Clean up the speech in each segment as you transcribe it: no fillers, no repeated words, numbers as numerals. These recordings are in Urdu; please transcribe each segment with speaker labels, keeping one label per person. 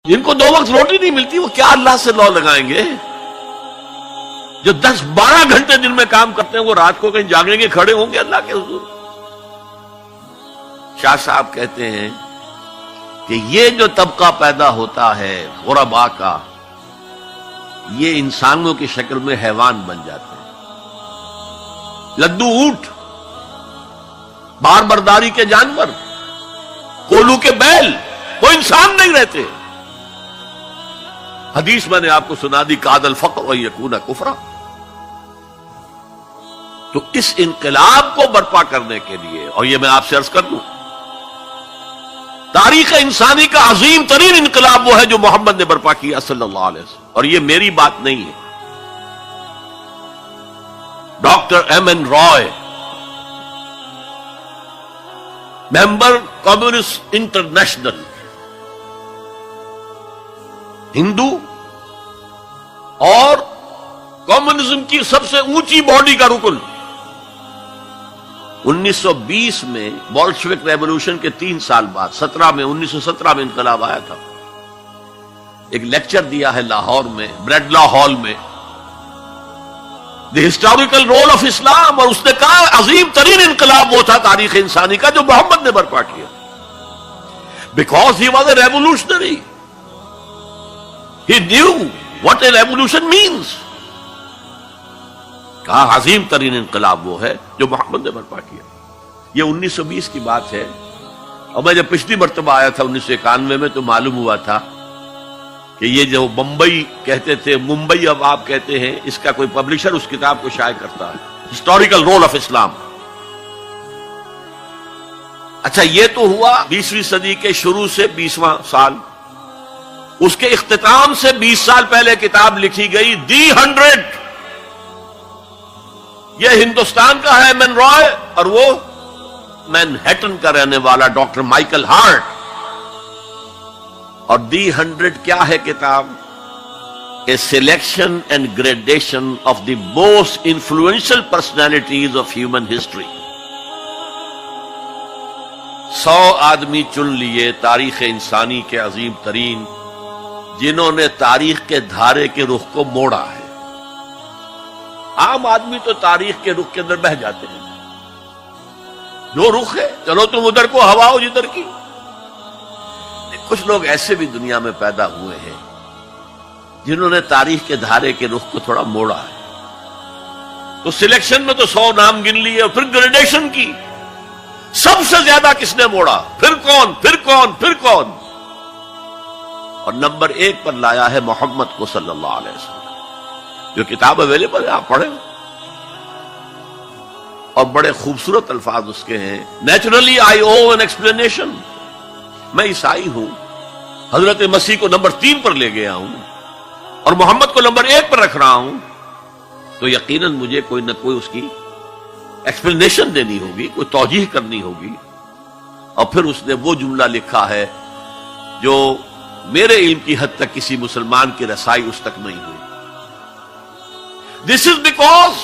Speaker 1: جن کو 2 وقت روٹی نہیں ملتی وہ کیا اللہ سے لو لگائیں گے؟ جو 10-12 گھنٹے دن میں کام کرتے ہیں وہ رات کو کہیں جاگیں گے، کھڑے ہوں گے اللہ کے حضور؟ شاہ صاحب کہتے ہیں کہ یہ جو طبقہ پیدا ہوتا ہے غرباء کا، یہ انسانوں کی شکل میں حیوان بن جاتے ہیں، لدو اونٹ، بار برداری کے جانور، کولو کے بیل، وہ انسان نہیں رہتے۔ حدیث میں نے آپ کو سنا دی، کاد الفقر و یکون کفرا۔ تو اس انقلاب کو برپا کرنے کے لیے، اور یہ میں آپ سے عرض کر دوں، تاریخ انسانی کا عظیم ترین انقلاب وہ ہے جو محمد نے برپا کیا صلی اللہ علیہ وسلم، اور یہ میری بات نہیں ہے۔ ڈاکٹر ایم این رائے، ممبر کمیونسٹ انٹرنیشنل، ہندو اور کمیونزم کی سب سے اونچی باڈی کا رکن، 1920 میں بولشوک ریولوشن کے 3 سال بعد 1917 میں انقلاب آیا تھا، ایک لیکچر دیا ہے لاہور میں، بریڈلا ہال میں، دی ہسٹوریکل رول آف اسلام، اور اس نے کہا عظیم ترین انقلاب وہ تھا تاریخ انسانی کا جو محمد نے برپا کیا، because he was a revolutionary, he knew what a revolution means. کہا عظیم ترین انقلاب وہ ہے جو محمد نے برپا کیا۔ یہ 1920 کی بات ہے، اور میں جب پچھلی مرتبہ آیا تھا 1991 میں تو معلوم ہوا تھا کہ یہ جو بمبئی کہتے تھے، ممبئی اب آپ کہتے ہیں، اس کا کوئی پبلشر اس کتاب کو شائع کرتا ہے، ہسٹوریکل رول آف اسلام۔ اچھا، یہ تو ہوا 20ویں صدی کے شروع سے 20واں سال، اس کے اختتام سے 20 سال پہلے کتاب لکھی گئی دی 100، یہ ہندوستان کا ہے مین رائے، اور وہ مینہٹن کا رہنے والا ڈاکٹر مائیکل ہارٹ۔ اور دی 100 کیا ہے کتاب؟ A selection and gradation of the most influential personalities of human history. 100 آدمی چن لیے تاریخ انسانی کے عظیم ترین، جنہوں نے تاریخ کے دھارے کے رخ کو موڑا ہے۔ عام آدمی تو تاریخ کے رخ کے اندر بہ جاتے ہیں، جو رخ ہے چلو تم ادھر کو ہوا ہو جدھر کی۔ کچھ لوگ ایسے بھی دنیا میں پیدا ہوئے ہیں جنہوں نے تاریخ کے دھارے کے رخ کو تھوڑا موڑا ہے۔ تو سلیکشن میں تو 100 نام گن لیے، اور پھر گریڈیشن کی، سب سے زیادہ کس نے موڑا، پھر کون، پھر کون، پھر کون، اور نمبر 1 پر لایا ہے محمد کو صلی اللہ علیہ وسلم۔ جو کتاب اویلیبل ہے آپ پڑھیں، اور بڑے خوبصورت الفاظ اس کے ہیں۔ Naturally I O an explanation, میں عیسائی ہوں، حضرت مسیح کو نمبر 3 پر لے گیا ہوں اور محمد کو نمبر 1 پر رکھ رہا ہوں، تو یقیناً مجھے کوئی نہ کوئی اس کی ایکسپلینیشن دینی ہوگی، کوئی توجیہ کرنی ہوگی۔ اور پھر اس نے وہ جملہ لکھا ہے جو میرے علم کی حد تک کسی مسلمان کی رسائی اس تک نہیں ہوئی۔ This is because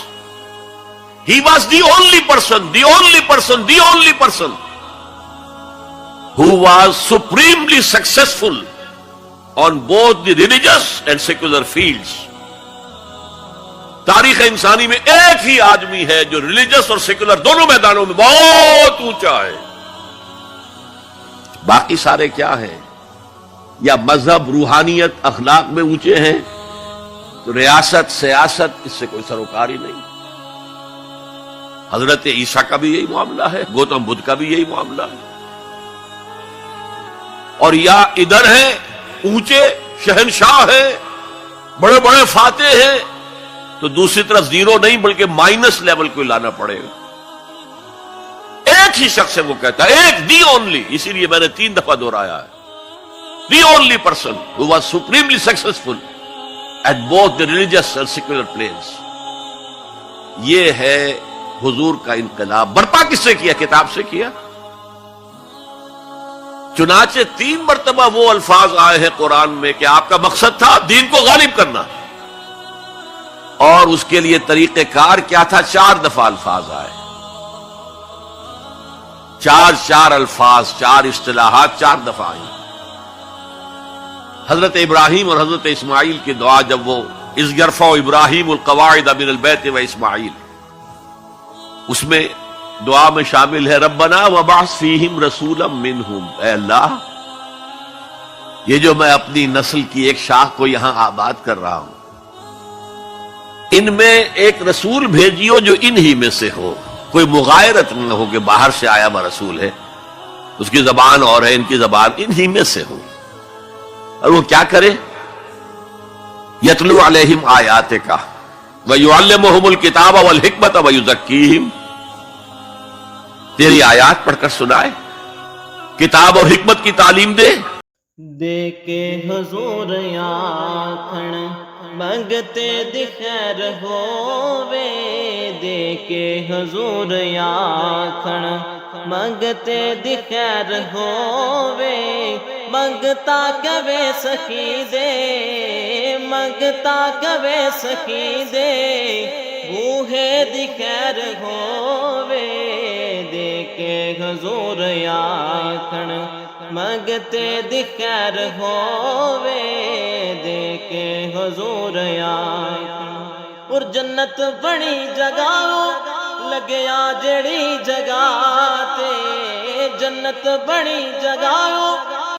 Speaker 1: he was the only person who was supremely successful on both the religious and secular fields. تاریخ انسانی میں ایک ہی آدمی ہے جو ریلیجس اور سیکولر دونوں میدانوں میں بہت اونچا ہے۔ باقی سارے کیا ہیں؟ یا مذہب، روحانیت، اخلاق میں اونچے ہیں، تو ریاست، سیاست، اس سے کوئی سروکار ہی نہیں۔ حضرت عیسیٰ کا بھی یہی معاملہ ہے، گوتم بدھ کا بھی یہی معاملہ ہے۔ اور یا ادھر ہیں اونچے شہنشاہ ہیں، بڑے بڑے فاتح ہیں، تو دوسری طرف زیرو نہیں بلکہ مائنس لیول کو لانا پڑے گا۔ ایک ہی شخص ہے، وہ کہتا ہے ایک، دی اونلی، اسی لیے میں نے 3 دفعہ دہرایا ہے، the only person who was supremely successful at both the religious and secular planes۔ یہ ہے حضور کا انقلاب۔ برپا کس سے کیا؟ کتاب سے کیا۔ چنانچہ 3 مرتبہ وہ الفاظ آئے ہیں قرآن میں کہ آپ کا مقصد تھا دین کو غالب کرنا، اور اس کے لیے طریقہ کار کیا تھا؟ 4 دفعہ الفاظ آئے، 4 الفاظ، 4 اصطلاحات 4 دفعہ آئی۔ حضرت ابراہیم اور حضرت اسماعیل کی دعا جب وہ اذ یرفع ابراہیم القواعد من البیت و اسماعیل، اس میں دعا میں شامل ہے ربنا وابعث فیہم رسولا منہم، اے اللہ یہ جو میں اپنی نسل کی ایک شاخ کو یہاں آباد کر رہا ہوں، ان میں ایک رسول بھیجیو جو انہی میں سے ہو، کوئی مغایرت نہ ہو کہ باہر سے آیا ہوا رسول ہے، اس کی زبان اور ہے، ان کی زبان انہی میں سے ہو، اور وہ کیا کرے؟ یتلو علیہم آیاتک ویعلمہم الکتاب والحکمت ویزکیہم، تیری آیات پڑھ کر سنائے، کتاب اور حکمت کی تعلیم دے
Speaker 2: کے حضور آکھن منگتے دی خیر ہووے، دے کے حضور آکھن منگتے دی خیر ہووے، منگتا کبے سخی دے، منگتا کبے سخی دے، بوہے دی خیر ہووے، دے کے حضور آکھن منگتے دی خیر ہووے، دے کے حضور آکھن۔ اور جنت بڑی جگہ لگیا جڑی جگہ تے، جنت بڑی جگہ